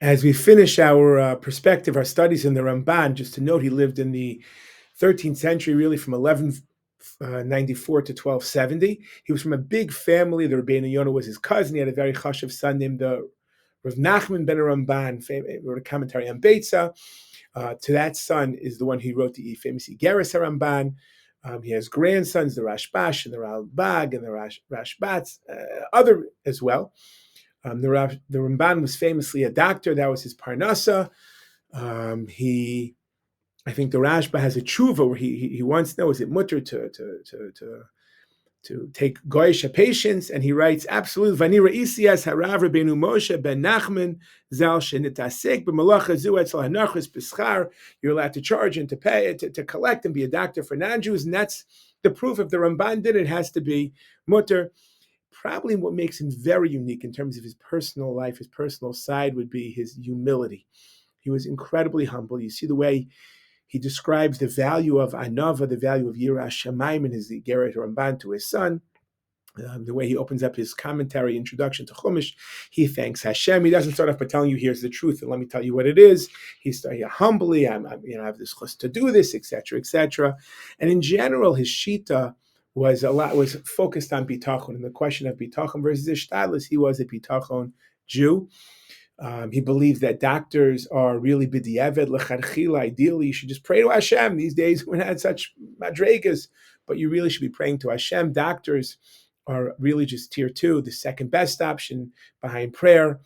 As we finish our perspective, our studies in the Ramban, just to note, he lived in the 13th century, really from 1194 to 1270. He was from a big family. The Rabbeinu Yonah was his cousin. He had a very chashuv son named Rav Nachman ben Ramban, wrote a commentary on Beitza. To that son is the one who wrote the famous Igeres Ramban. He has grandsons, the Rashbash and the Ralbag and the Rashbats, other as well. The Ramban was famously a doctor. That was his parnasa. I think the Rashba has a tshuva where he wants to know, is it mutter to take goyish patients, and he writes absolutely vanira isias harav Rabbeinu Moshe ben Nachman zal shenitasik b'malacha zu etzel hanachris b'schar. You're allowed to charge and to pay, to collect and be a doctor for non-Jews, and that's the proof. If the Ramban did it, has to be mutter. Probably what makes him very unique in terms of his personal life, his personal side, would be his humility. He was incredibly humble. You see the way he describes the value of anava, the value of Yirah Shamayim in his Gerrit Ramban to his son. The way he opens up his commentary, introduction to Chumash, he thanks Hashem. He doesn't start off by telling you, here's the truth, and let me tell you what it is. He starts humbly, I have this chus to do this, etc., etc. And in general, his shita was focused on bitachon, and the question of bitachon versus ishtadlus. He was a bitachon Jew. He believes that doctors are really b'diavad lecharchila. Ideally, you should just pray to Hashem. These days, we're not such madregas, but you really should be praying to Hashem. Doctors are really just tier two, the second best option behind prayer.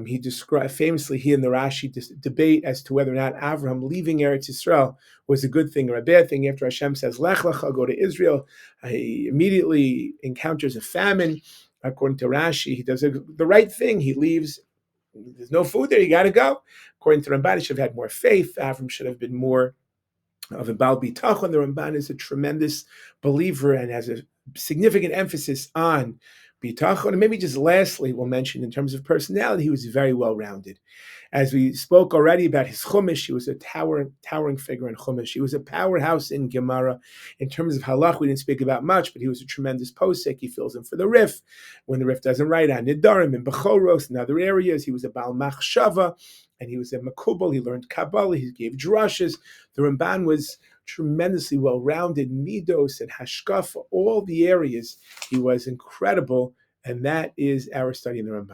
He described famously, he and the Rashi debate as to whether or not Avraham leaving Eretz Yisrael was a good thing or a bad thing. After Hashem says, Lech Lecha, go to Israel, he immediately encounters a famine. According to Rashi, he does the right thing. He leaves. There's no food there. You got to go. According to Ramban, he should have had more faith. Avram should have been more of a Baal Bitachon. The Ramban is a tremendous believer and has a significant emphasis on Bitachon. And maybe just lastly, we'll mention in terms of personality, he was very well-rounded. As we spoke already about his Chumash, he was a towering figure in Chumash. He was a powerhouse in Gemara. In terms of halach, we didn't speak about much, but he was a tremendous posek. He fills in for the Rif when the Rif doesn't write on Nidarim and Bechoros and other areas. He was a Baal Machshava, and he was a Makubal. He learned Kabbalah. He gave drushes. The Ramban was tremendously well-rounded, midos and hashkafa, all the areas. He was incredible, and that is our study in the Ramban.